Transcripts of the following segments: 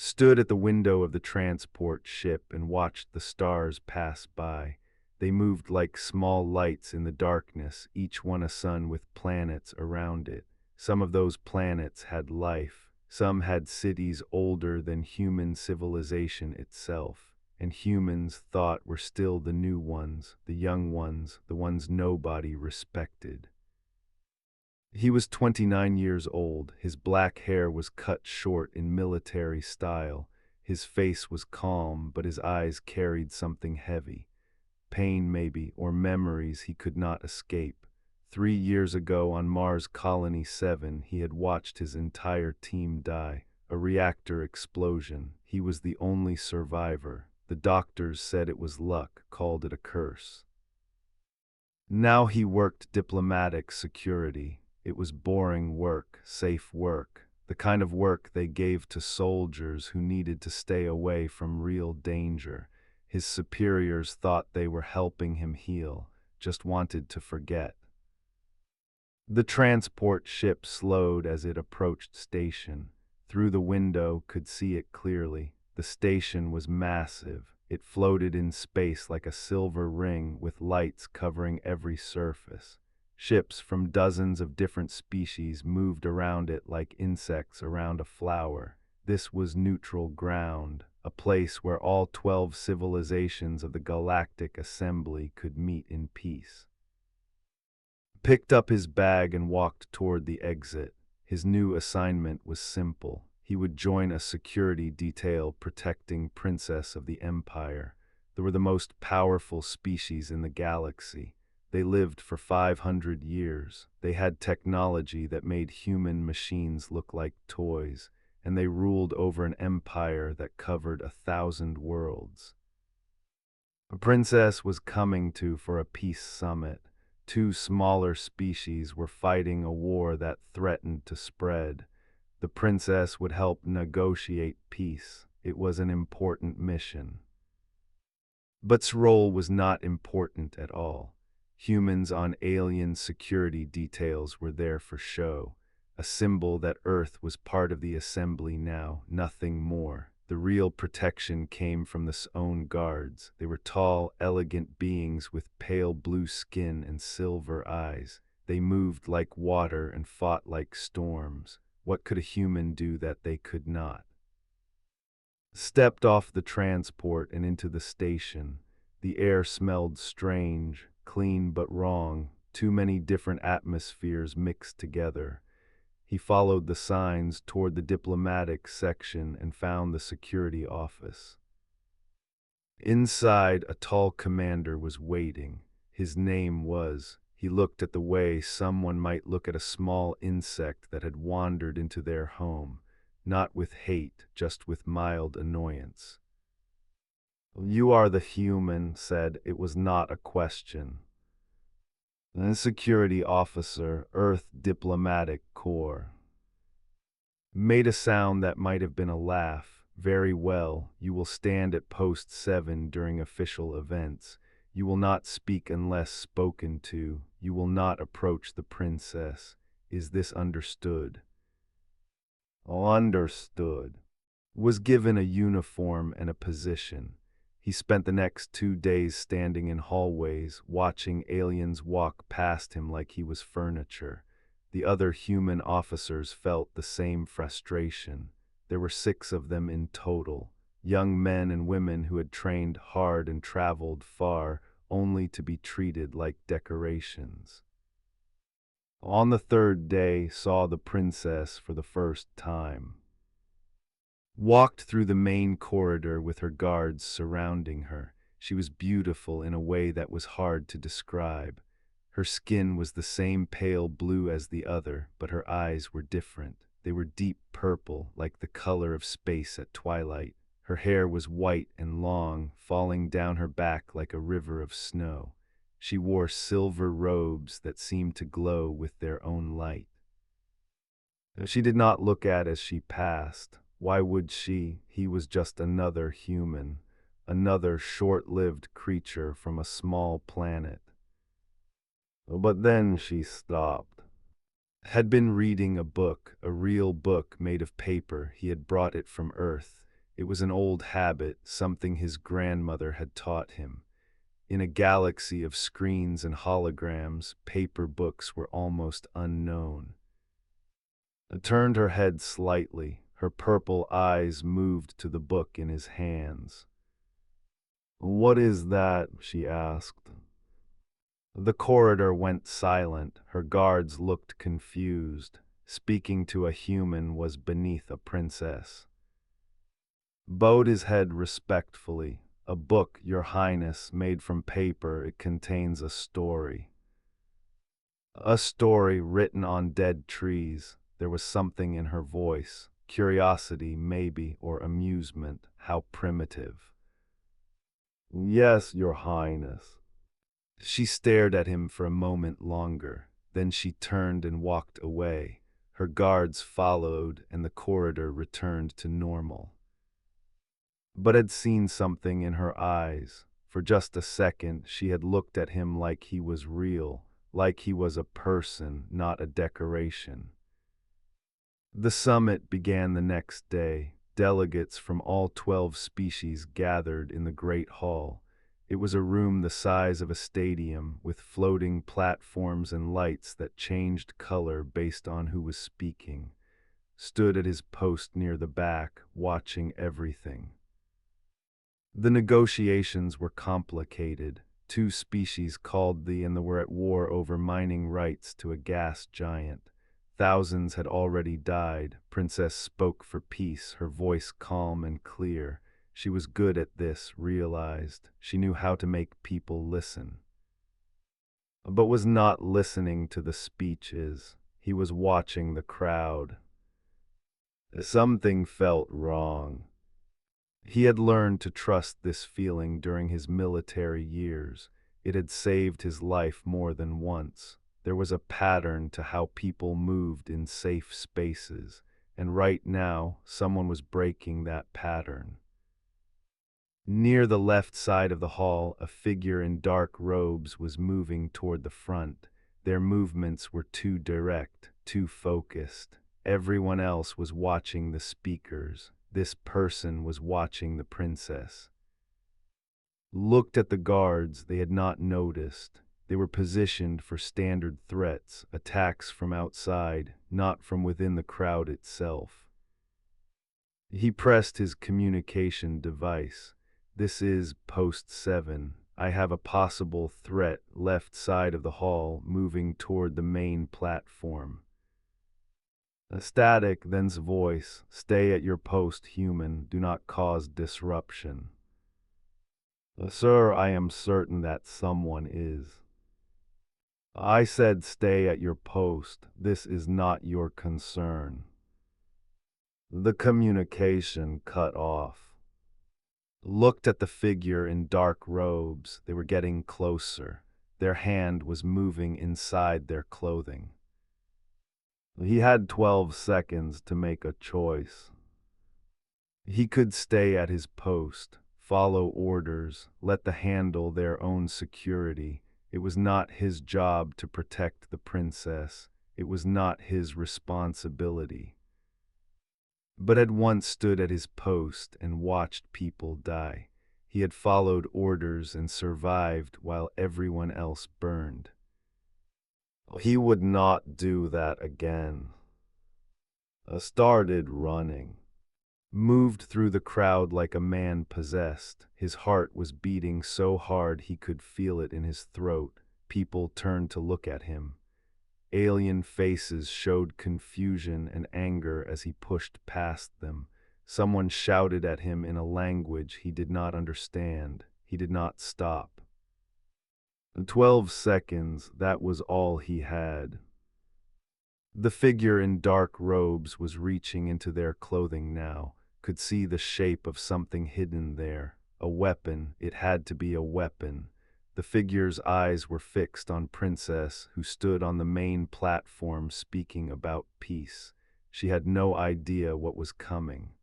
stood at the window of the transport ship and watched the stars pass by. They moved like small lights in the darkness, each one a sun with planets around it. Some of those planets had life. Some had cities older than human civilization itself. And humans thought were still the new ones, the young ones, the ones nobody respected. He was 29 years old. His black hair was cut short in military style. His face was calm, but his eyes carried something heavy. Pain, maybe, or memories he could not escape. 3 years ago on Mars Colony 7, he had watched his entire team die. A reactor explosion. He was the only survivor. The doctors said it was luck, called it a curse. Now he worked diplomatic security. It was boring work, safe work, the kind of work they gave to soldiers who needed to stay away from real danger. His superiors thought they were helping him heal, just wanted to forget. The transport ship slowed as it approached station. Through the window could see it clearly. The station was massive. It floated in space like a silver ring with lights covering every surface. Ships from dozens of different species moved around it like insects around a flower. This was neutral ground, a place where all 12 civilizations of the Galactic Assembly could meet in peace. Picked up his bag and walked toward the exit. His new assignment was simple. He would join a security detail protecting Princess of the Empire. They were the most powerful species in the galaxy. They lived for 500 years. They had technology that made human machines look like toys, and they ruled over an empire that covered 1,000 worlds. A princess was coming for a peace summit. Two smaller species were fighting a war that threatened to spread. The princess would help negotiate peace. It was an important mission. But's role was not important at all. Humans on alien security details were there for show, a symbol that Earth was part of the assembly now, nothing more. The real protection came from the own guards. They were tall, elegant beings with pale blue skin and silver eyes. They moved like water and fought like storms. What could a human do that they could not? Stepped off the transport and into the station. The air smelled strange, clean but wrong, too many different atmospheres mixed together. He followed the signs toward the diplomatic section and found the security office. Inside, a tall commander was waiting. His name was. He looked at the way someone might look at a small insect that had wandered into their home, not with hate, just with mild annoyance. "You are the human," said. It was not a question. "The security officer, Earth Diplomatic Corps." Made a sound that might have been a laugh. "Very well, you will stand at post 7 during official events. You will not speak unless spoken to. You will not approach the princess. Is this understood?" "Understood." Was given a uniform and a position. He spent the next 2 days standing in hallways, watching aliens walk past him like he was furniture. The other human officers felt the same frustration. There were 6 of them in total, young men and women who had trained hard and traveled far, only to be treated like decorations. On the 3rd day, saw the princess for the first time. Walked through the main corridor with her guards surrounding her. She was beautiful in a way that was hard to describe. Her skin was the same pale blue as the other, but her eyes were different. They were deep purple, like the color of space at twilight. Her hair was white and long, falling down her back like a river of snow. She wore silver robes that seemed to glow with their own light. She did not look at as she passed. Why would she? He was just another human, another short-lived creature from a small planet. But then she stopped. Had been reading a book, a real book made of paper. He had brought it from Earth. It was an old habit, something his grandmother had taught him. In a galaxy of screens and holograms, paper books were almost unknown. She turned her head slightly. Her purple eyes moved to the book in his hands. "What is that?" she asked. The corridor went silent. Her guards looked confused. Speaking to a human was beneath a princess. Bowed his head respectfully. "A book, Your Highness, made from paper. It contains a story." A story written on dead trees. There was something in her voice. Curiosity, maybe, or amusement. How primitive. "Yes, Your Highness." She stared at him for a moment longer. Then she turned and walked away. Her guards followed, and the corridor returned to normal. But had seen something in her eyes. For just a second, she had looked at him like he was real, like he was a person, not a decoration. The summit began the next day. Delegates from all 12 species gathered in the Great Hall. It was a room the size of a stadium, with floating platforms and lights that changed color based on who was speaking. Stood at his post near the back, watching everything. The negotiations were complicated. 2 species called and were at war over mining rights to a gas giant. Thousands had already died. Princess spoke for peace, her voice calm and clear. She was good at this, realized. She knew how to make people listen. But was not listening to the speeches. He was watching the crowd. Something felt wrong. He had learned to trust this feeling during his military years. It had saved his life more than once. There was a pattern to how people moved in safe spaces, and right now, someone was breaking that pattern. Near the left side of the hall, a figure in dark robes was moving toward the front. Their movements were too direct, too focused. Everyone else was watching the speakers. This person was watching the princess. Looked at the guards they had not noticed. They were positioned for standard threats, attacks from outside, not from within the crowd itself. He pressed his communication device. "This is Post 7. I have a possible threat left side of the hall moving toward the main platform." A static then's voice. "Stay at your post, human. Do not cause disruption." "Sir, I am certain that someone is." "I said stay at your post. This is not your concern." The communication cut off. Looked at the figure in dark robes. They were getting closer. Their hand was moving inside their clothing. He had 12 seconds to make a choice. He could stay at his post, follow orders, let them handle their own security. It was not his job to protect the princess. It was not his responsibility. But had once stood at his post and watched people die. He had followed orders and survived while everyone else burned. He would not do that again. Started running. Moved through the crowd like a man possessed. His heart was beating so hard he could feel it in his throat. People turned to look at him. Alien faces showed confusion and anger as he pushed past them. Someone shouted at him in a language he did not understand. He did not stop. 12 seconds, that was all he had. The figure in dark robes was reaching into their clothing now, could see the shape of something hidden there. A weapon, it had to be a weapon. The figure's eyes were fixed on Princess, who stood on the main platform speaking about peace. She had no idea what was coming.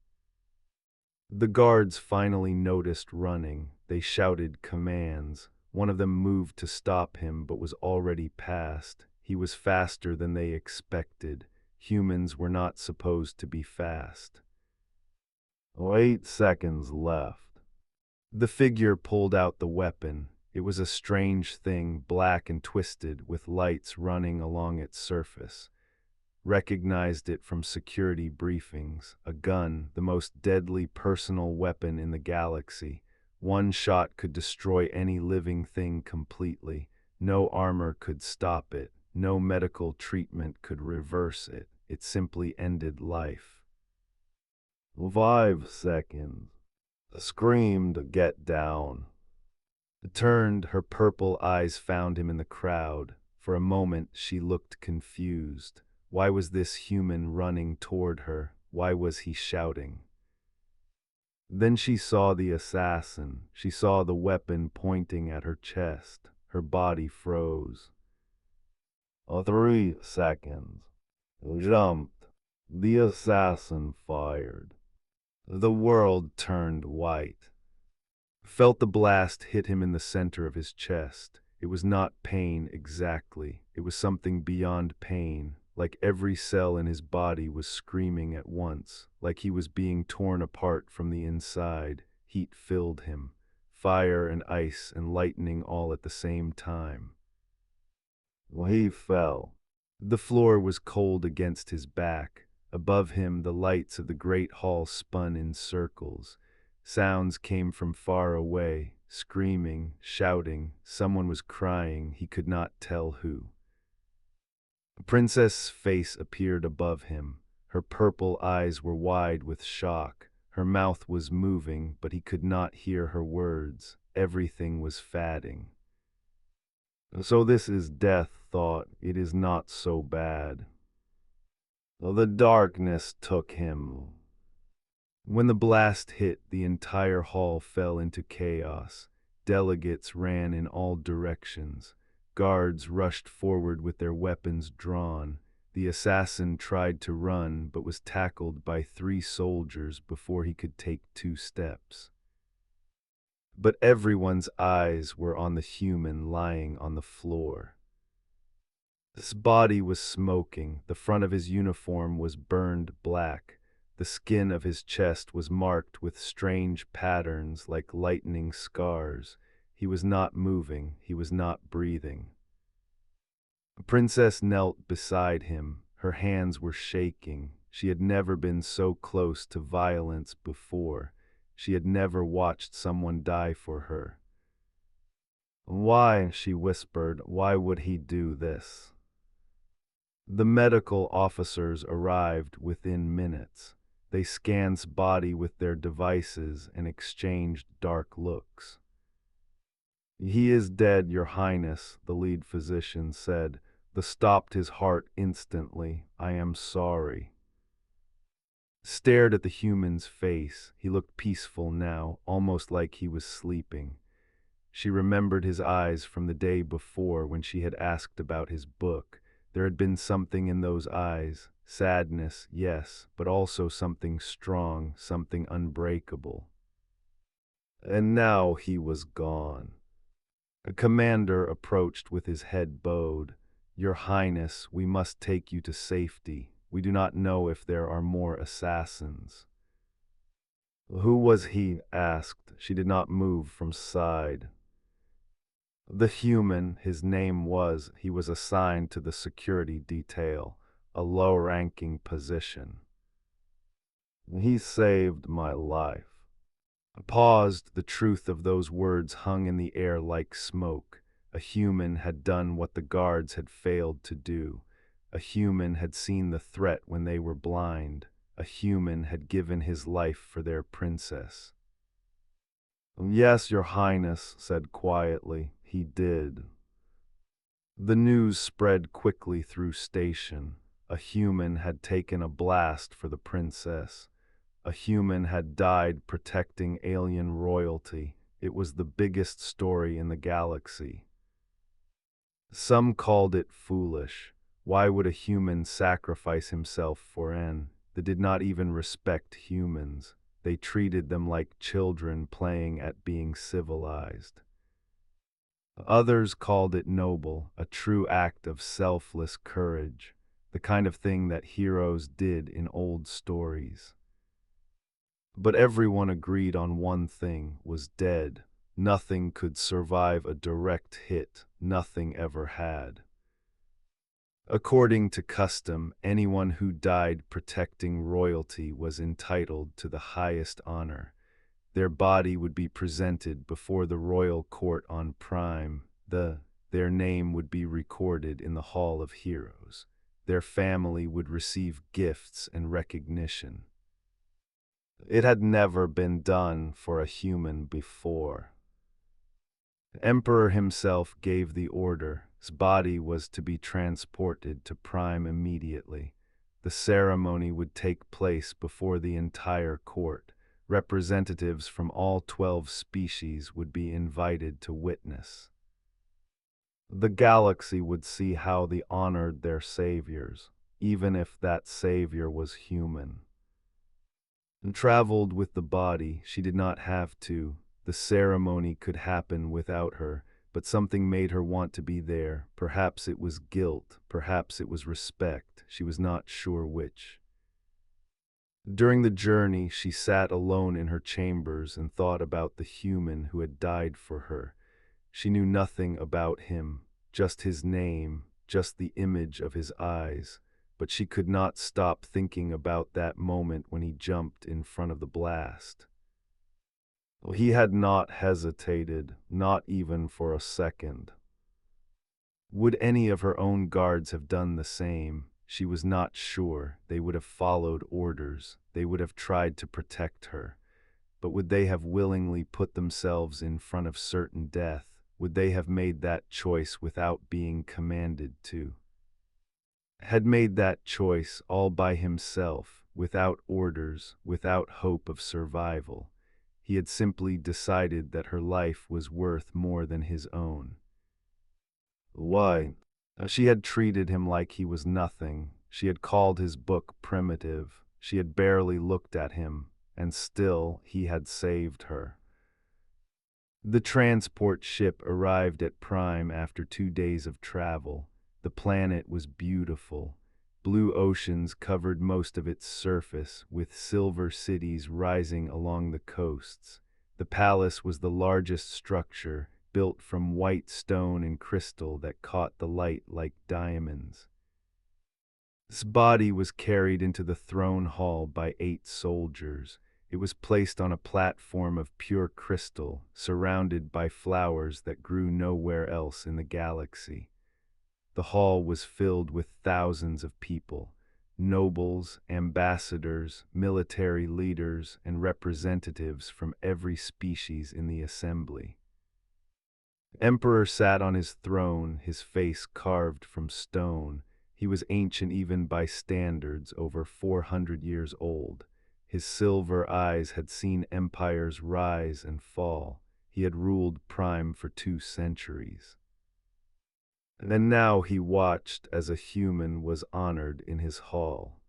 The guards finally noticed running. They shouted commands. One of them moved to stop him but was already past. He was faster than they expected. Humans were not supposed to be fast. 8 seconds left. The figure pulled out the weapon. It was a strange thing, black and twisted, with lights running along its surface. Recognized it from security briefings. A gun, the most deadly personal weapon in the galaxy. One shot could destroy any living thing completely. No armor could stop it. No medical treatment could reverse it. It simply ended life. 5 seconds. Screamed, "Get down." Turned, her purple eyes found him in the crowd. For a moment, she looked confused. Why was this human running toward her? Why was he shouting? Then she saw the assassin. She saw the weapon pointing at her chest. Her body froze. 3 seconds. Jumped. The assassin fired. The world turned white. Felt the blast hit him in the center of his chest. It was not pain exactly. It was something beyond pain, like every cell in his body was screaming at once, like he was being torn apart from the inside. Heat filled him, fire and ice and lightning all at the same time. He fell. The floor was cold against his back. Above him, the lights of the great hall spun in circles. Sounds came from far away, screaming, shouting. Someone was crying, he could not tell who. A princess's face appeared above him. Her purple eyes were wide with shock. Her mouth was moving, but he could not hear her words. Everything was fading. So this is death, thought. It is not so bad. The darkness took him. When the blast hit, the entire hall fell into chaos. Delegates ran in all directions. Guards rushed forward with their weapons drawn. The assassin tried to run, but was tackled by 3 soldiers before he could take 2 steps. But everyone's eyes were on the human lying on the floor. His body was smoking. The front of his uniform was burned black. The skin of his chest was marked with strange patterns like lightning scars. He was not moving. He was not breathing. A princess knelt beside him. Her hands were shaking. She had never been so close to violence before. She had never watched someone die for her. "Why?" she whispered. "Why would he do this?" The medical officers arrived within minutes. They scanned his body with their devices and exchanged dark looks. "He is dead, Your Highness," the lead physician said. "The stopped his heart instantly. I am sorry." Stared at the human's face. He looked peaceful now, almost like he was sleeping. She remembered his eyes from the day before when she had asked about his book. There had been something in those eyes, sadness, yes, but also something strong, something unbreakable. And now he was gone. A commander approached with his head bowed. "Your Highness, we must take you to safety. We do not know if there are more assassins." "Who was he?" asked. She did not move from side. The human, his name was, he was assigned to the security detail, a low-ranking position. "He saved my life." I paused. The truth of those words hung in the air like smoke. A human had done what the guards had failed to do. A human had seen the threat when they were blind. A human had given his life for their princess. "Yes, Your Highness," said quietly. "He did." The news spread quickly through station. A human had taken a blast for the princess. A human had died protecting alien royalty. It was the biggest story in the galaxy. Some called it foolish. Why would a human sacrifice himself for N? They did not even respect humans. They treated them like children playing at being civilized. Others called it noble, a true act of selfless courage, the kind of thing that heroes did in old stories. But everyone agreed on one thing: was dead. Nothing could survive a direct hit, nothing ever had. According to custom, anyone who died protecting royalty was entitled to the highest honor. Their body would be presented before the royal court on Prime. Their name would be recorded in the Hall of Heroes. Their family would receive gifts and recognition. It had never been done for a human before. The Emperor himself gave the order. His body was to be transported to Prime immediately. The ceremony would take place before the entire court. Representatives from all 12 species would be invited to witness. The galaxy would see how they honored their saviors, even if that savior was human. And traveled with the body, she did not have to. The ceremony could happen without her, but something made her want to be there. Perhaps it was guilt, perhaps it was respect. She was not sure which. During the journey, she sat alone in her chambers and thought about the human who had died for her. She knew nothing about him, just his name, just the image of his eyes, but she could not stop thinking about that moment when he jumped in front of the blast. He had not hesitated, not even for a second. Would any of her own guards have done the same? She was not sure. They would have followed orders. They would have tried to protect her. But would they have willingly put themselves in front of certain death? Would they have made that choice without being commanded to? Had made that choice all by himself, without orders, without hope of survival. He had simply decided that her life was worth more than his own. Why? She had treated him like he was nothing. She had called his book primitive. She had barely looked at him, and still he had saved her. The transport ship arrived at Prime after 2 days of travel. The planet was beautiful. Blue oceans covered most of its surface, with silver cities rising along the coasts. The palace was the largest structure, built from white stone and crystal that caught the light like diamonds. This body was carried into the throne hall by 8 soldiers. It was placed on a platform of pure crystal, surrounded by flowers that grew nowhere else in the galaxy. The hall was filled with thousands of people, nobles, ambassadors, military leaders, and representatives from every species in the assembly. The Emperor sat on his throne, his face carved from stone. He was ancient even by standards, over 400 years old. His silver eyes had seen empires rise and fall. He had ruled Prime for 2 centuries. And now he watched as a human was honored in his hall.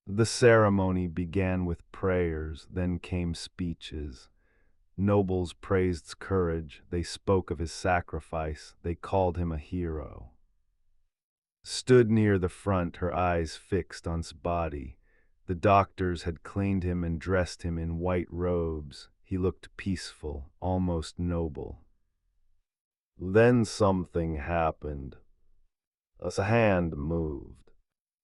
The ceremony began with prayers, then came speeches. Nobles praised his courage, they spoke of his sacrifice, they called him a hero. Stood near the front, her eyes fixed on his body. The doctors had cleaned him and dressed him in white robes. He looked peaceful, almost noble. Then something happened. A hand moved.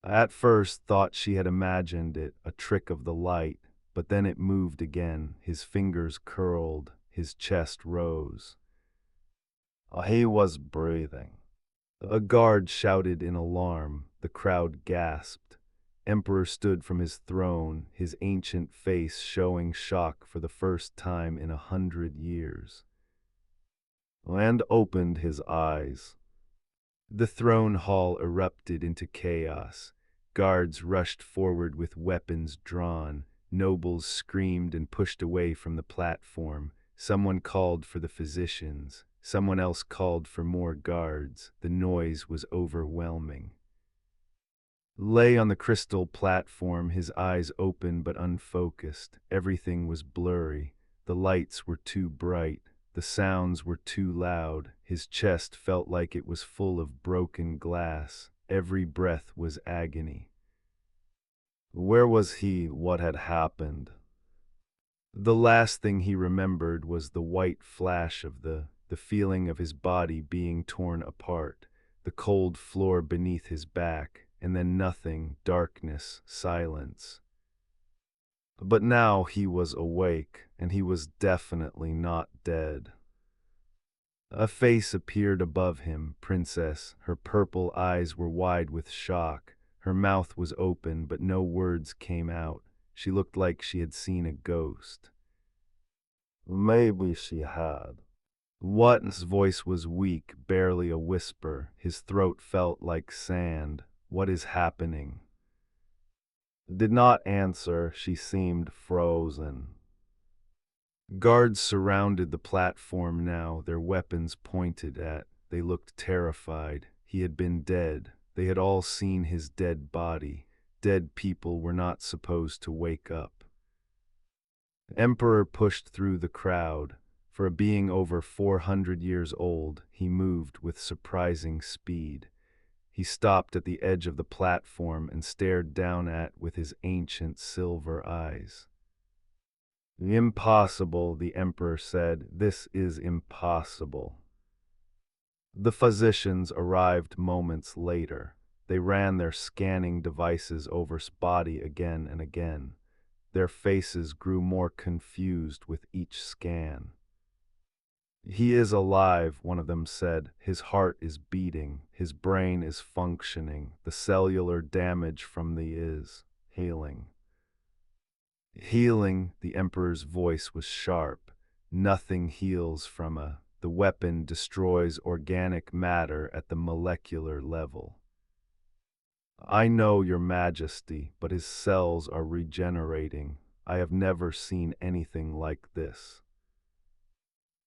I at first thought she had imagined it, a trick of the light, but then it moved again. His fingers curled, his chest rose. He was breathing. A guard shouted in alarm. The crowd gasped. Emperor stood from his throne, his ancient face showing shock for the first time in 100 years. And opened his eyes. The throne hall erupted into chaos. Guards rushed forward with weapons drawn. Nobles screamed and pushed away from the platform. Someone called for the physicians. Someone else called for more guards. The noise was overwhelming. Lay on the crystal platform, his eyes open but unfocused. Everything was blurry. The lights were too bright. The sounds were too loud. His chest felt like it was full of broken glass. Every breath was agony. Where was he? What had happened? The last thing he remembered was the white flash of the feeling of his body being torn apart, the cold floor beneath his back, and then nothing, darkness, silence. But now he was awake, and he was definitely not dead. A face appeared above him, Princess. Her purple eyes were wide with shock. Her mouth was open, but no words came out. She looked like she had seen a ghost. Maybe she had. Watton's voice was weak, barely a whisper. His throat felt like sand. What is happening? Did not answer. She seemed frozen. Guards surrounded the platform now, their weapons pointed at. They looked terrified. He had been dead. They had all seen his dead body. Dead people were not supposed to wake up. Emperor pushed through the crowd. For a being over 400 years old, he moved with surprising speed. He stopped at the edge of the platform and stared down with his ancient silver eyes. Impossible, the Emperor said. This is impossible. The physicians arrived moments later. They ran their scanning devices over his body again and again. Their faces grew more confused with each scan. He is alive, one of them said. His heart is beating. His brain is functioning. The cellular damage from the is healing. Healing, the Emperor's voice was sharp. Nothing heals from the weapon destroys organic matter at the molecular level. I know, Your Majesty, but his cells are regenerating. I have never seen anything like this.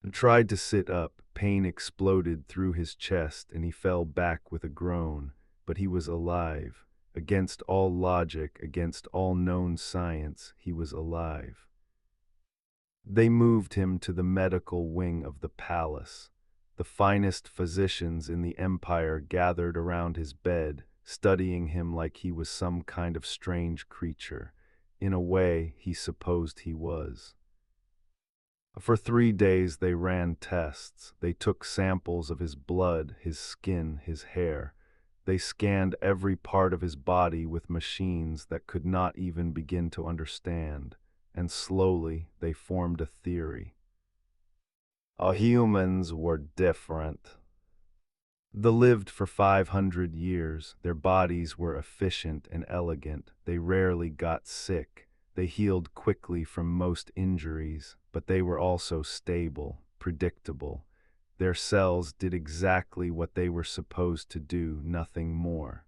He tried to sit up. Pain exploded through his chest and he fell back with a groan, but he was alive. Against all logic, against all known science, he was alive. They moved him to the medical wing of the palace. The finest physicians in the empire gathered around his bed, studying him like he was some kind of strange creature. In a way, he supposed he was. For 3 days they ran tests. They took samples of his blood, his skin, his hair. They scanned every part of his body with machines that could not even begin to understand, and slowly they formed a theory. Humans were different. They lived for 500 years. Their bodies were efficient and elegant. They rarely got sick. They healed quickly from most injuries, but they were also stable, predictable. Their cells did exactly what they were supposed to do, nothing more.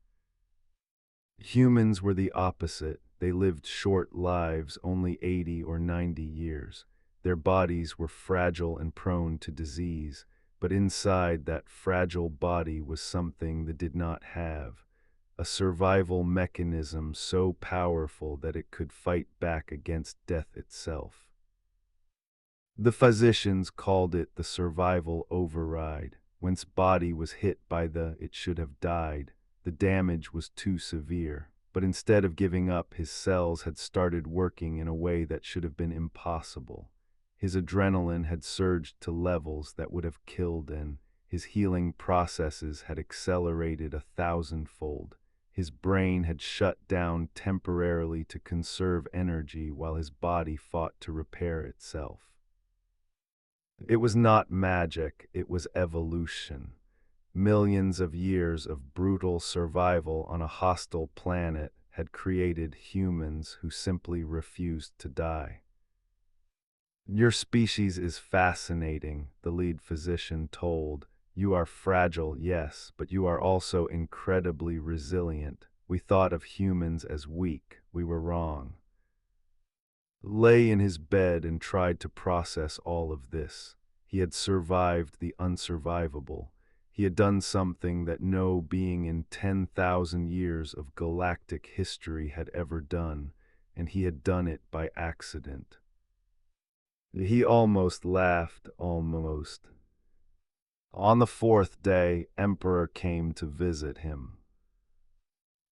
Humans were the opposite. They lived short lives, only 80 or 90 years. Their bodies were fragile and prone to disease, but inside that fragile body was something they did not have. A survival mechanism so powerful that it could fight back against death itself. The physicians called it the survival override. Once body was hit by it should have died. The damage was too severe. But instead of giving up, his cells had started working in a way that should have been impossible. His adrenaline had surged to levels that would have killed, and his healing processes had accelerated 1,000-fold. His brain had shut down temporarily to conserve energy while his body fought to repair itself. It was not magic, it was evolution. Millions of years of brutal survival on a hostile planet had created humans who simply refused to die. Your species is fascinating, the lead physician told. You are fragile, yes, but you are also incredibly resilient. We thought of humans as weak. We were wrong. Lay in his bed and tried to process all of this. He had survived the unsurvivable. He had done something that no being in 10,000 years of galactic history had ever done, and he had done it by accident. He almost laughed, almost. On the 4th day, Emperor came to visit him.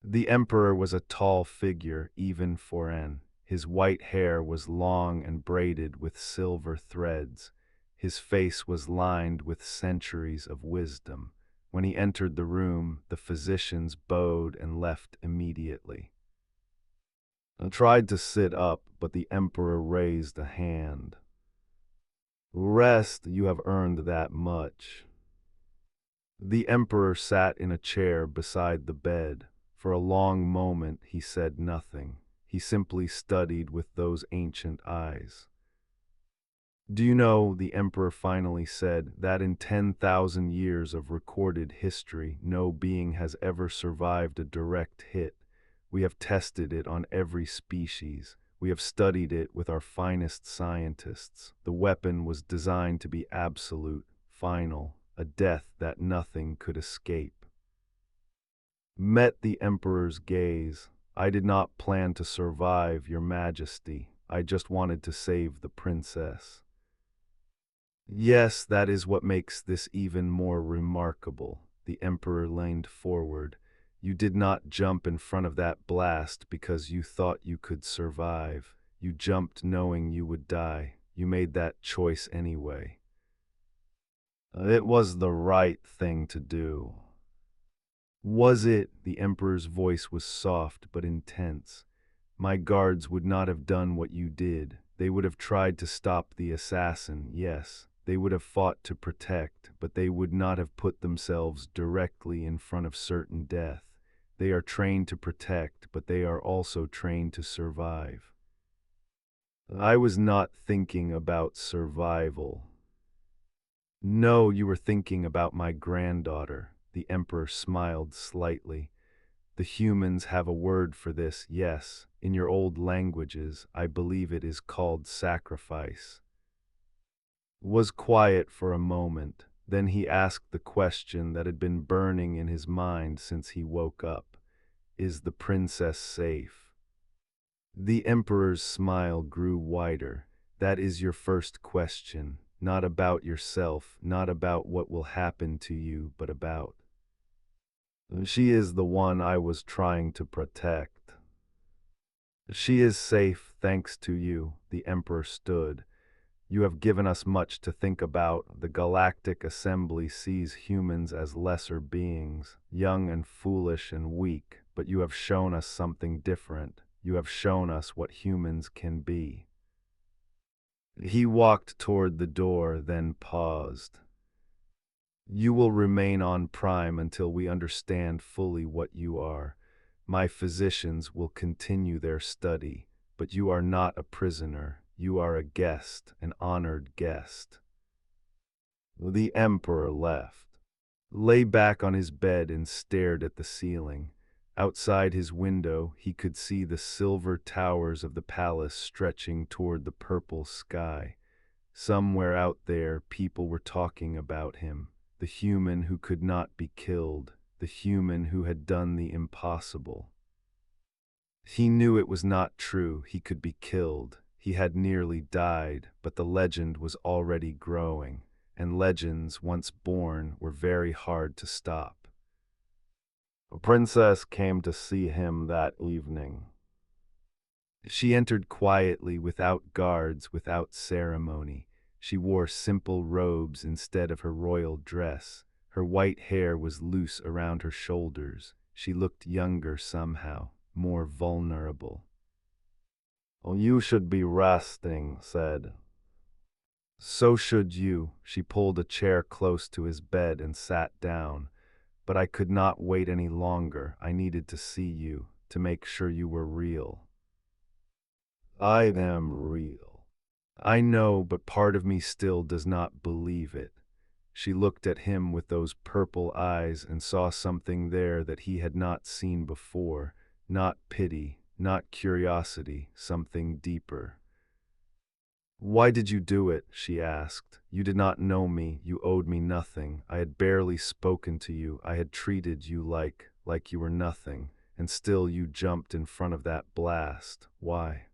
The Emperor was a tall figure, even for an His white hair was long and braided with silver threads. His face was lined with centuries of wisdom. When he entered the room, the physicians bowed and left immediately. I tried to sit up, but the emperor raised a hand. Rest, you have earned that much. The emperor sat in a chair beside the bed. For a long moment he said nothing. He simply studied with those ancient eyes. Do you know, the emperor finally said, that in 10,000 years of recorded history, no being has ever survived a direct hit. We have tested it on every species. We have studied it with our finest scientists. The weapon was designed to be absolute, final, a death that nothing could escape. Met the emperor's gaze. I did not plan to survive, your majesty. I just wanted to save the princess. Yes, that is what makes this even more remarkable. The emperor leaned forward. You did not jump in front of that blast because you thought you could survive. You jumped knowing you would die. You made that choice anyway. It was the right thing to do. Was it? The emperor's voice was soft but intense. My guards would not have done what you did. They would have tried to stop the assassin, yes. They would have fought to protect, but they would not have put themselves directly in front of certain death. They are trained to protect, but they are also trained to survive. I was not thinking about survival. No, you were thinking about my granddaughter. The emperor smiled slightly. The humans have a word for this, yes. In your old languages, I believe it is called sacrifice. Was quiet for a moment. Then he asked the question that had been burning in his mind since he woke up. Is the princess safe? The emperor's smile grew wider. That is your first question. Not about yourself, not about what will happen to you, but about. She is the one I was trying to protect. She is safe, thanks to you. The emperor stood. You have given us much to think about. The Galactic Assembly sees humans as lesser beings, young and foolish and weak, but you have shown us something different. You have shown us what humans can be. He walked toward the door, then paused. You will remain on Prime until we understand fully what you are. My physicians will continue their study, but you are not a prisoner. You are a guest, an honored guest. The emperor left, lay back on his bed and stared at the ceiling. Outside his window, he could see the silver towers of the palace stretching toward the purple sky. Somewhere out there, people were talking about him, the human who could not be killed, the human who had done the impossible. He knew it was not true. He could be killed. He had nearly died, but the legend was already growing, and legends, once born, were very hard to stop. A princess came to see him that evening. She entered quietly, without guards, without ceremony. She wore simple robes instead of her royal dress. Her white hair was loose around her shoulders. She looked younger somehow, more vulnerable. "Oh, you should be resting," said. "So should you." She pulled a chair close to his bed and sat down. "But I could not wait any longer. I needed to see you, to make sure you were real." "I am real." "I know, but part of me still does not believe it." She looked at him with those purple eyes and saw something there that he had not seen before. Not pity, not curiosity, something deeper. "Why did you do it?" she asked. "You did not know me. You owed me nothing. I had barely spoken to you. I had treated you like you were nothing. And still you jumped in front of that blast. Why?"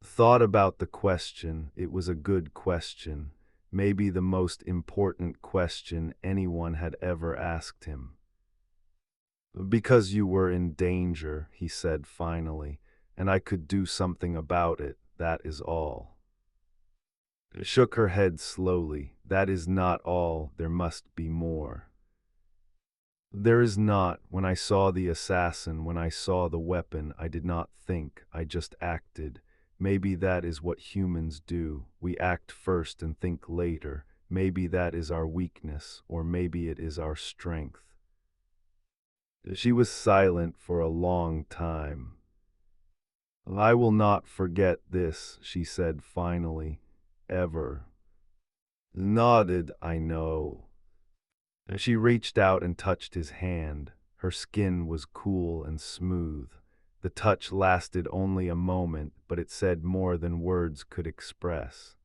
Thought about the question. It was a good question. Maybe the most important question anyone had ever asked him. "Because you were in danger," he said finally. and I could do something about it, that is all. Shook her head slowly. That is not all, there must be more. There is not. When I saw the assassin, when I saw the weapon, I did not think, I just acted. Maybe that is what humans do. We act first and think later. Maybe that is our weakness, or maybe it is our strength. She was silent for a long time. I will not forget this, she said finally, ever. Nodded, I know. She reached out and touched his hand. Her skin was cool and smooth. The touch lasted only a moment, but it said more than words could express.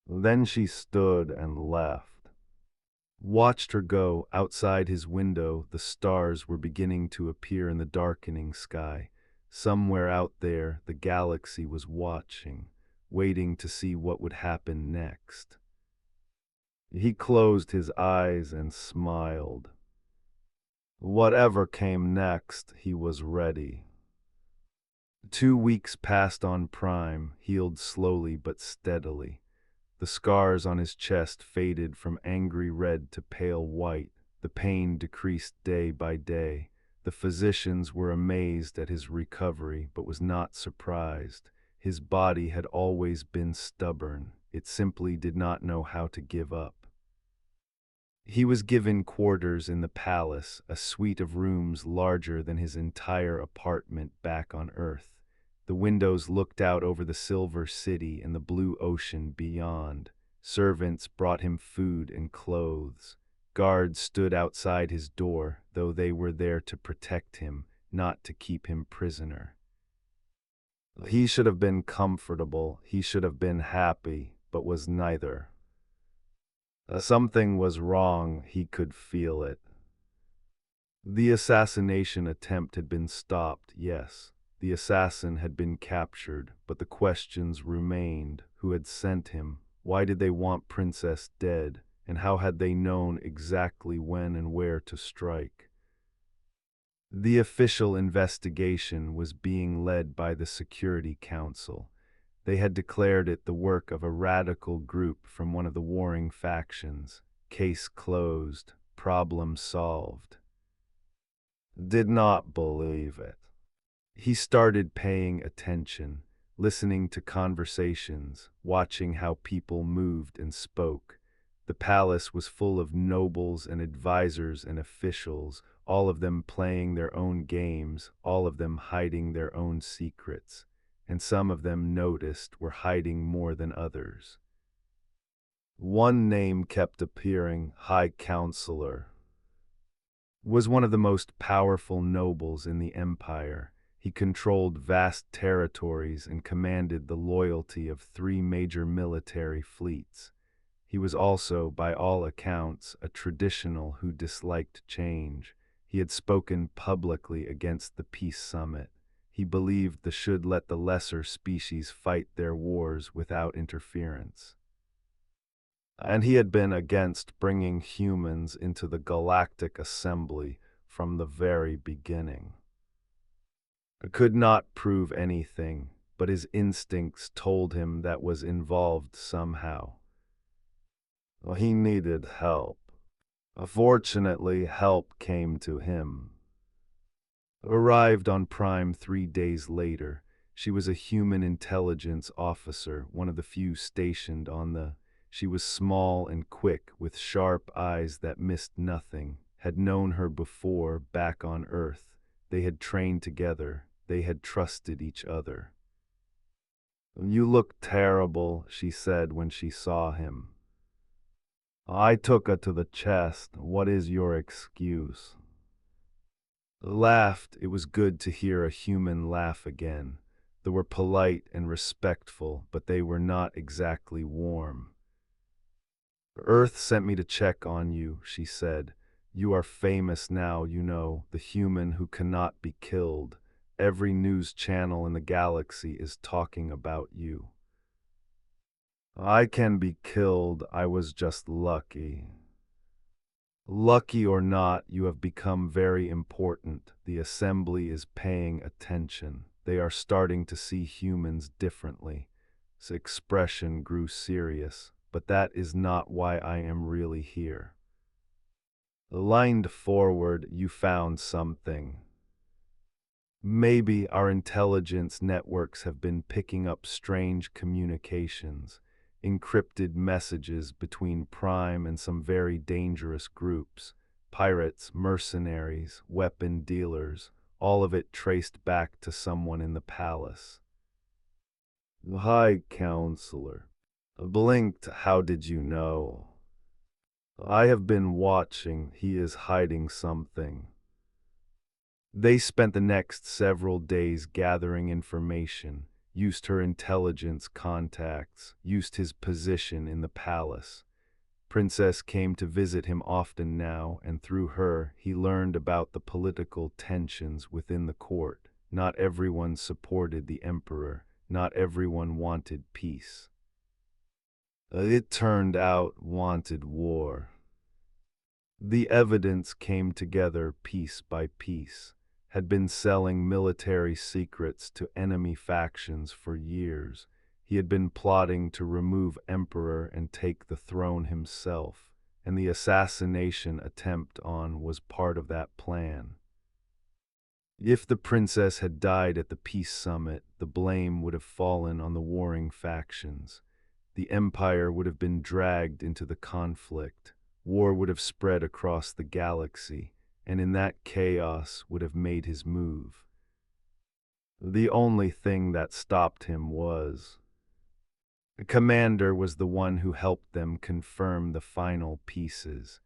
Then she stood and left. Watched her go. Outside his window, the stars were beginning to appear in the darkening sky. Somewhere out there, the galaxy was watching, waiting to see what would happen next. He closed his eyes and smiled. Whatever came next, he was ready. 2 weeks passed on Prime, healed slowly but steadily. The scars on his chest faded from angry red to pale white. The pain decreased day by day. The physicians were amazed at his recovery, but was not surprised. His body had always been stubborn. It simply did not know how to give up. He was given quarters in the palace, a suite of rooms larger than his entire apartment back on Earth. The windows looked out over the Silver City and the blue ocean beyond. Servants brought him food and clothes. Guards stood outside his door, though they were there to protect him, not to keep him prisoner. He should have been comfortable, he should have been happy, but was neither. Something was wrong, he could feel it. The assassination attempt had been stopped, yes. The assassin had been captured, but the questions remained. Who had sent him? Why did they want Princess dead? And how had they known exactly when and where to strike? The official investigation was being led by the Security Council. They had declared it the work of a radical group from one of the warring factions. Case closed, problem solved. Did not believe it. He started paying attention, listening to conversations, watching how people moved and spoke. The palace was full of nobles and advisors and officials, all of them playing their own games, all of them hiding their own secrets. And some of them noticed were hiding more than others. One name kept appearing, High Counselor. Was one of the most powerful nobles in the empire. He controlled vast territories and commanded the loyalty of 3 major military fleets. He was also, by all accounts, a traditional who disliked change. He had spoken publicly against the peace summit. He believed they should let the lesser species fight their wars without interference. And he had been against bringing humans into the Galactic Assembly from the very beginning. Could not prove anything, but his instincts told him that was involved somehow. He needed help. Fortunately, help came to him. Arrived on Prime 3 days later, she was a human intelligence officer, one of the few stationed on the... She was small and quick, with sharp eyes that missed nothing. Had known her before, back on Earth. They had trained together. They had trusted each other. You look terrible, she said when she saw him. I took her to the chest. What is your excuse? Laughed. It was good to hear a human laugh again. They were polite and respectful, but they were not exactly warm. Earth sent me to check on you, she said. You are famous now, you know, the human who cannot be killed. Every news channel in the galaxy is talking about you. I can be killed, I was just lucky. Lucky or not, you have become very important. The assembly is paying attention. They are starting to see humans differently. His expression grew serious. But that is not why I am really here. Lined forward, you found something. Maybe our intelligence networks have been picking up strange communications, encrypted messages between Prime and some very dangerous groups, pirates, mercenaries, weapon dealers, all of it traced back to someone in the palace. High Counselor. Blinked, how did you know? I have been watching, he is hiding something. They spent the next several days gathering information, used her intelligence contacts, used his position in the palace. Princess came to visit him often now, and through her, he learned about the political tensions within the court. Not everyone supported the emperor, not everyone wanted peace. It turned out wanted war. The evidence came together piece by piece, had been selling military secrets to enemy factions for years. He had been plotting to remove emperor and take the throne himself, and the assassination attempt on was part of that plan. If the princess had died at the peace summit, the blame would have fallen on the warring factions. The empire would have been dragged into the conflict. War would have spread across the galaxy, and in that chaos would have made his move. The only thing that stopped him was... The commander was the one who helped them confirm the final pieces.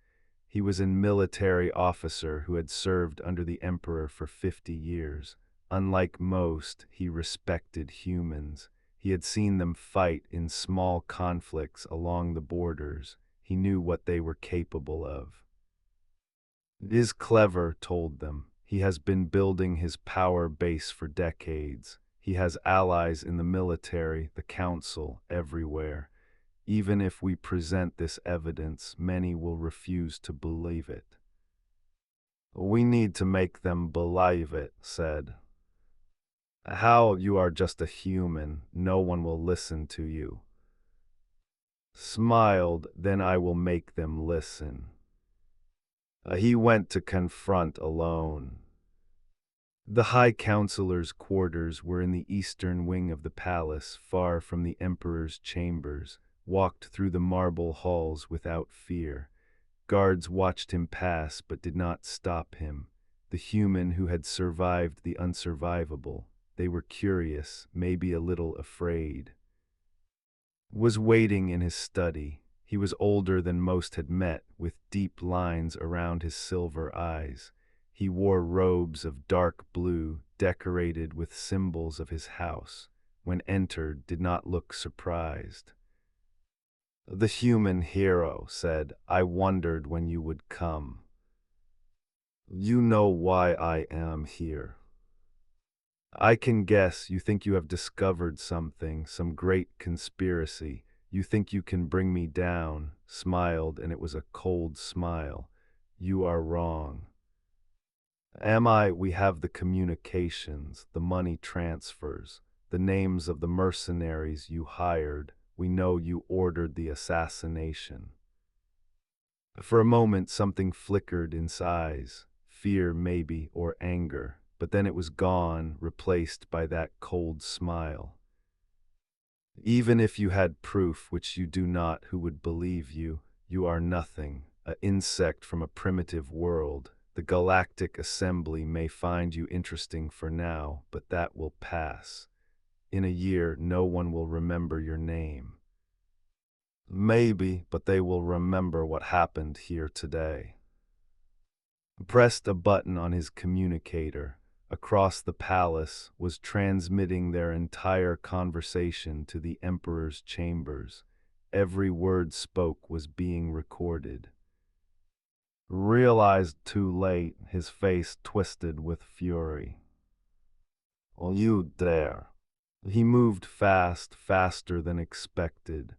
He was a military officer who had served under the emperor for 50 years. Unlike most, he respected humans. He had seen them fight in small conflicts along the borders. He knew what they were capable of. It is clever, told them. He has been building his power base for decades. He has allies in the military, the council, everywhere. Even if we present this evidence, many will refuse to believe it. We need to make them believe it, said. How? You are just a human. No one will listen to you. Smiled, then I will make them listen. He went to confront alone. The High Counselor's quarters were in the eastern wing of the palace, far from the Emperor's chambers, walked through the marble halls without fear. Guards watched him pass but did not stop him. The human who had survived the unsurvivable. They were curious, maybe a little afraid. Was waiting in his study. He was older than most had met, with deep lines around his silver eyes. He wore robes of dark blue, decorated with symbols of his house. When entered, did not look surprised. The human hero said, I wondered when you would come. You know why I am here. I can guess you think you have discovered something, some great conspiracy. You think you can bring me down, smiled, and it was a cold smile. You are wrong. Am I? We have the communications, the money transfers, the names of the mercenaries you hired. We know you ordered the assassination. For a moment something flickered in his eyes, fear maybe, or anger, but then it was gone, replaced by that cold smile. Even if you had proof, which you do not, who would believe you? You are nothing, an insect from a primitive world. The Galactic Assembly may find you interesting for now, but that will pass. In a year, no one will remember your name. Maybe, but they will remember what happened here today. Pressed a button on his communicator. Across the palace was transmitting their entire conversation to the Emperor's chambers. Every word spoke was being recorded. Realized too late, his face twisted with fury. Oh, you dare. He moved fast, faster than expected.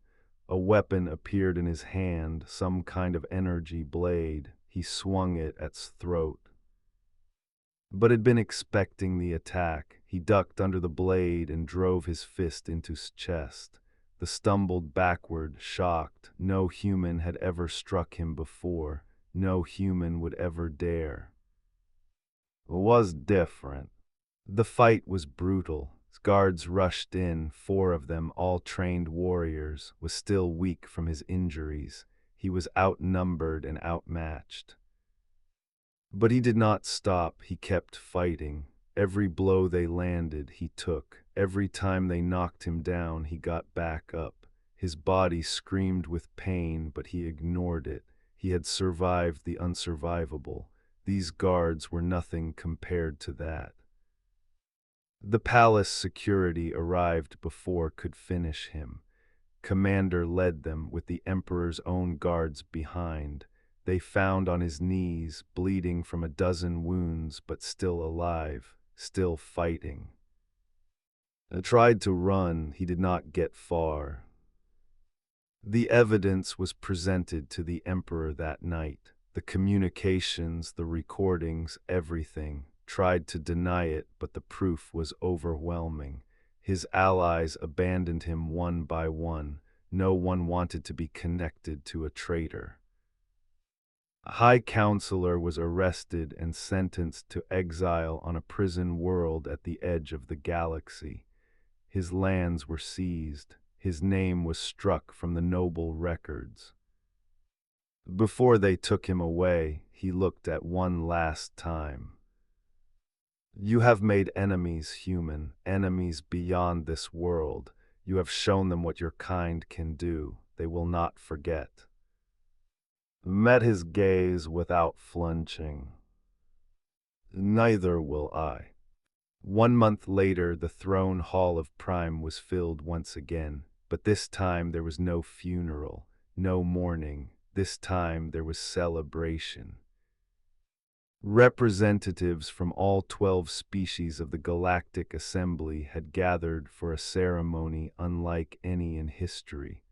A weapon appeared in his hand, some kind of energy blade. He swung it at its throat. But had been expecting the attack. He ducked under the blade and drove his fist into his chest. The stumbled backward, shocked. No human had ever struck him before. No human would ever dare. It was different. The fight was brutal. Guards rushed in, 4 of them, all trained warriors, was still weak from his injuries. He was outnumbered and outmatched. But he did not stop, he kept fighting. Every blow they landed, he took. Every time they knocked him down, he got back up. His body screamed with pain, but he ignored it. He had survived the unsurvivable. These guards were nothing compared to that. The palace security arrived before could finish him. Commander led them with the emperor's own guards behind. They found on his knees, bleeding from a dozen wounds, but still alive, still fighting. He tried to run, he did not get far. The evidence was presented to the emperor that night. The communications, the recordings, everything. Tried to deny it, but the proof was overwhelming. His allies abandoned him one by one. No one wanted to be connected to a traitor. A high counselor was arrested and sentenced to exile on a prison world at the edge of the galaxy. His lands were seized. His name was struck from the noble records. Before they took him away, he looked at one last time. You have made enemies, human, enemies beyond this world. You have shown them what your kind can do. They will not forget. Met his gaze without flinching. Neither will I. 1 month later, the throne hall of Prime was filled once again, but this time there was no funeral, no mourning. This time there was celebration. Representatives from all 12 species of the Galactic Assembly had gathered for a ceremony unlike any in history.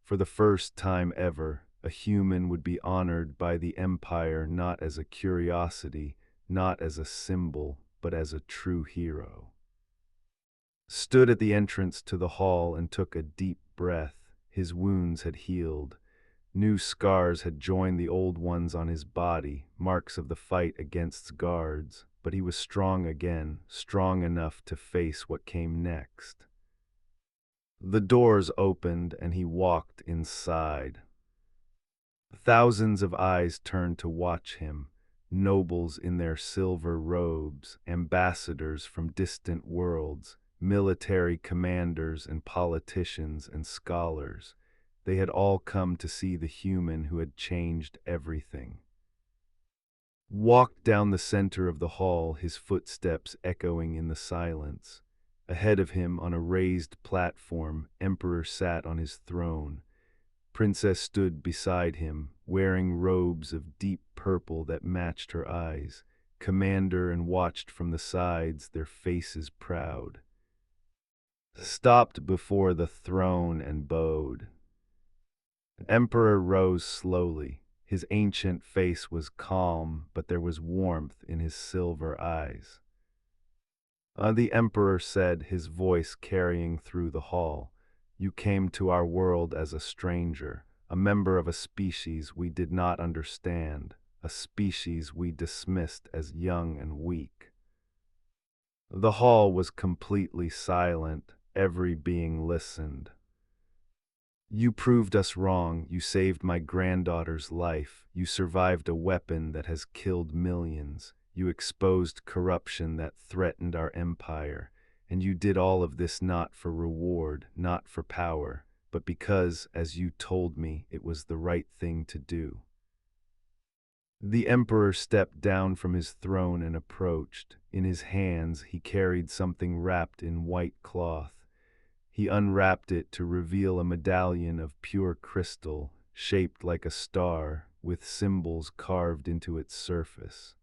For the first time ever, a human would be honored by the Empire not as a curiosity, not as a symbol, but as a true hero. Stood at the entrance to the hall and took a deep breath. His wounds had healed. New scars had joined the old ones on his body, marks of the fight against guards, but he was strong again, strong enough to face what came next. The doors opened and he walked inside. Thousands of eyes turned to watch him, nobles in their silver robes, ambassadors from distant worlds, military commanders and politicians and scholars. They had all come to see the human who had changed everything. Walked down the center of the hall, his footsteps echoing in the silence. Ahead of him, on a raised platform, Emperor sat on his throne. Princess stood beside him, wearing robes of deep purple that matched her eyes. Commander and watched from the sides, their faces proud. Stopped before the throne and bowed. Emperor rose slowly. His ancient face was calm, but there was warmth in his silver eyes. The Emperor said, his voice carrying through the hall, "You came to our world as a stranger, a member of a species we did not understand, a species we dismissed as young and weak." The hall was completely silent. Every being listened. "You proved us wrong. You saved my granddaughter's life. You survived a weapon that has killed millions. You exposed corruption that threatened our empire. And you did all of this not for reward, not for power, but because, as you told me, it was the right thing to do." The Emperor stepped down from his throne and approached. In his hands he carried something wrapped in white cloth. He unwrapped it to reveal a medallion of pure crystal, shaped like a star, with symbols carved into its surface.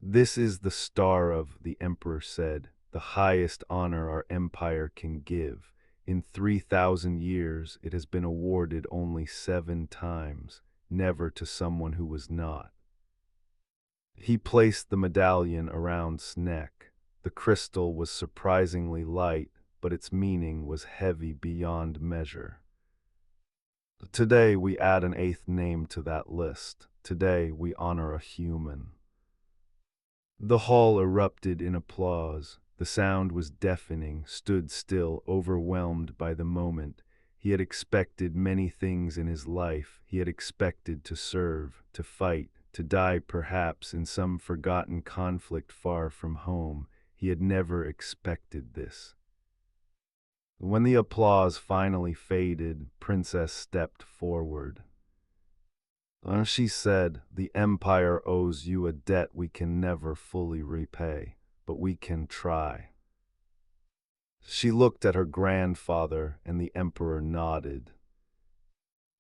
"This is the star of," the Emperor said, "the highest honor our empire can give. In 3,000 years it has been awarded only 7 times, never to someone who was not." He placed the medallion around Sneck. The crystal was surprisingly light, but its meaning was heavy beyond measure. Today we add an eighth name to that list. Today we honor a human. The hall erupted in applause. The sound was deafening, stood still, overwhelmed by the moment. He had expected many things in his life. He had expected to serve, to fight, to die perhaps in some forgotten conflict far from home. He had never expected this. When the applause finally faded, Princess stepped forward. She said, "The Empire owes you a debt we can never fully repay, but we can try." She looked at her grandfather, and the Emperor nodded.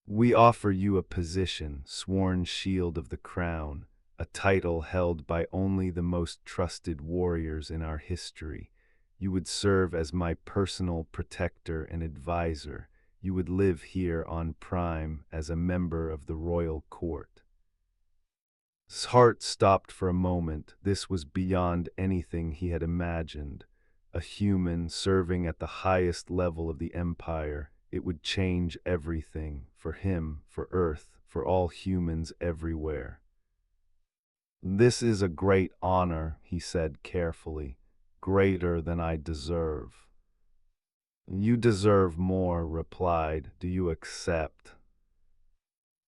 "We offer you a position, sworn shield of the crown, a title held by only the most trusted warriors in our history. You would serve as my personal protector and advisor. You would live here on Prime as a member of the royal court." His heart stopped for a moment. This was beyond anything he had imagined. A human serving at the highest level of the Empire. It would change everything, for him, for Earth, for all humans everywhere. "This is a great honor," he said carefully, "greater than I deserve." "You deserve more," replied. "Do you accept?"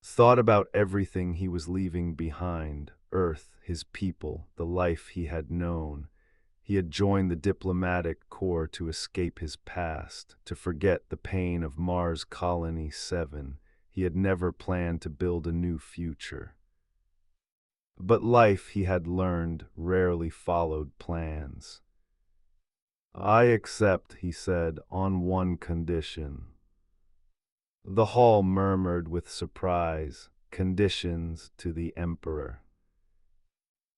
Thought about everything he was leaving behind, Earth, his people, the life he had known. He had joined the diplomatic corps to escape his past, to forget the pain of Mars Colony 7. He had never planned to build a new future. But life, he had learned, rarely followed plans. "I accept," he said, "on one condition." The hall murmured with surprise, "Conditions to the Emperor."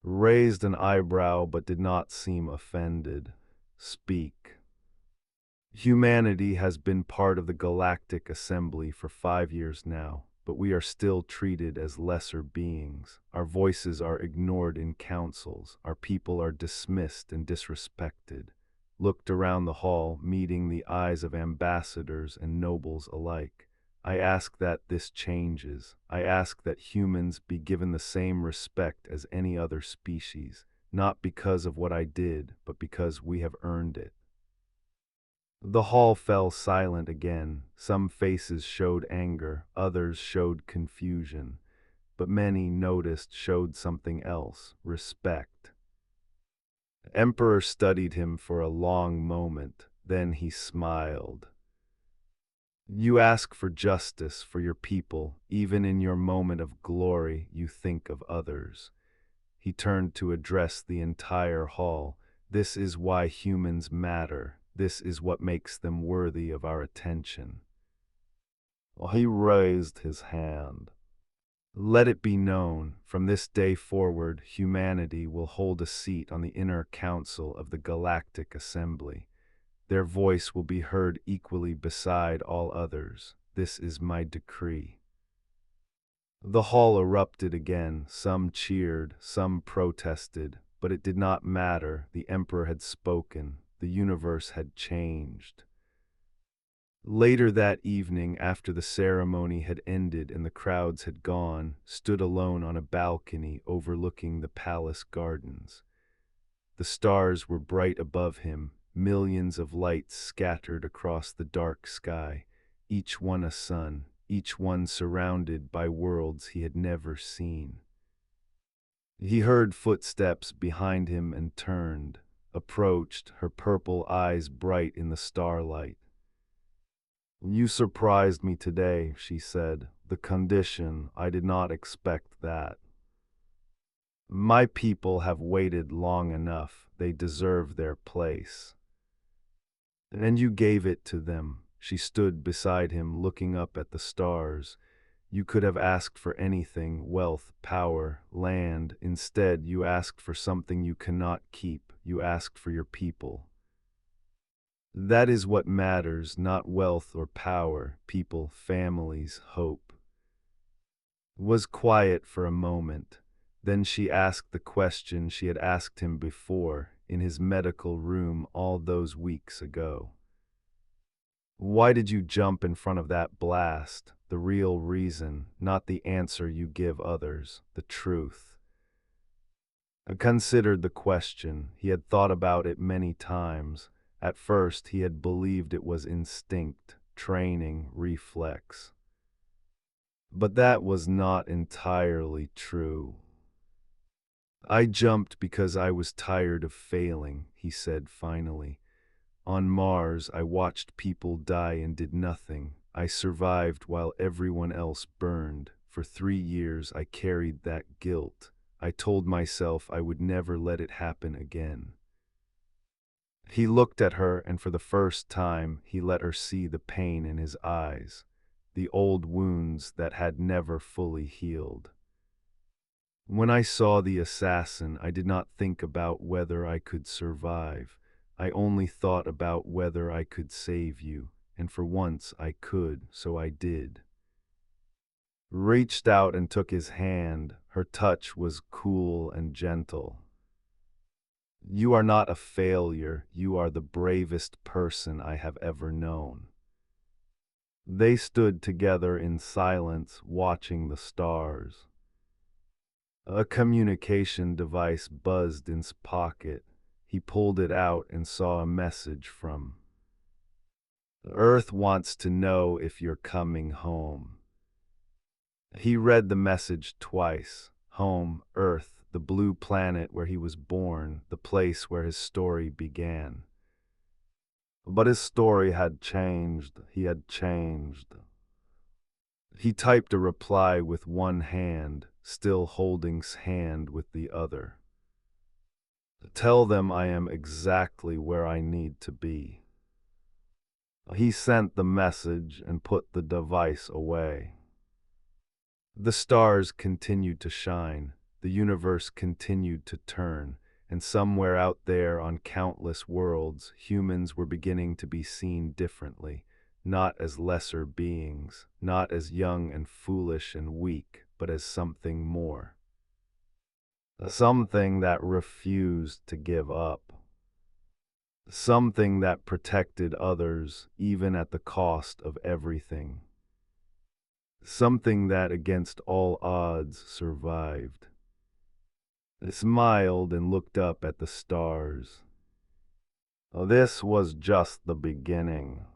Raised an eyebrow but did not seem offended. "Speak." "Humanity has been part of the Galactic Assembly for 5 years now, but we are still treated as lesser beings. Our voices are ignored in councils. Our people are dismissed and disrespected." Looked around the hall, meeting the eyes of ambassadors and nobles alike. "I ask that this changes. I ask that humans be given the same respect as any other species, not because of what I did, but because we have earned it." The hall fell silent again. Some faces showed anger, others showed confusion, but many noticed showed something else, respect. The Emperor studied him for a long moment, then he smiled. "You ask for justice for your people. Even in your moment of glory, you think of others." He turned to address the entire hall. "This is why humans matter. This is what makes them worthy of our attention." He raised his hand. "Let it be known, from this day forward, humanity will hold a seat on the inner council of the Galactic Assembly. Their voice will be heard equally beside all others. This is my decree." The hall erupted again. Some cheered, some protested, but it did not matter. The Emperor had spoken. The universe had changed. Later that evening, after the ceremony had ended and the crowds had gone, stood alone on a balcony overlooking the palace gardens. The stars were bright above him, millions of lights scattered across the dark sky, each one a sun, each one surrounded by worlds he had never seen. He heard footsteps behind him and turned, approached, her purple eyes bright in the starlight. "You surprised me today," she said. "The condition, I did not expect that. My people have waited long enough. They deserve their place." "And you gave it to them." She stood beside him, looking up at the stars. "You could have asked for anything, wealth, power, land. Instead, you asked for something you cannot keep. You asked for your people. That is what matters, not wealth or power, people, families, hope." Was quiet for a moment. Then she asked the question she had asked him before, in his medical room all those weeks ago. Why did you jump in front of that blast? The real reason, not the answer you give others, the truth. I considered the question. He had thought about it many times. At first, he had believed it was instinct, training, reflex. But that was not entirely true. I jumped because I was tired of failing, he said finally. On Mars, I watched people die and did nothing. I survived while everyone else burned. For 3 years, I carried that guilt. I told myself I would never let it happen again. He looked at her, and for the first time, he let her see the pain in his eyes, the old wounds that had never fully healed. When I saw the assassin, I did not think about whether I could survive. I only thought about whether I could save you, and for once I could, so I did. Reached out and took his hand. Her touch was cool and gentle. You are not a failure. You are the bravest person I have ever known. They stood together in silence, watching the stars. A communication device buzzed in his pocket. He pulled it out and saw a message from Earth wants to know if you're coming home. He read the message twice. Home, Earth, the blue planet where he was born, the place where his story began. But his story had changed. He had changed. He typed a reply with one hand, still holding his hand with the other. Tell them I am exactly where I need to be. He sent the message and put the device away. The stars continued to shine, the universe continued to turn, and somewhere out there on countless worlds, humans were beginning to be seen differently, not as lesser beings, not as young and foolish and weak, but as something more. Something that refused to give up. Something that protected others, even at the cost of everything. Something that, against all odds, survived. I smiled and looked up at the stars. This was just the beginning.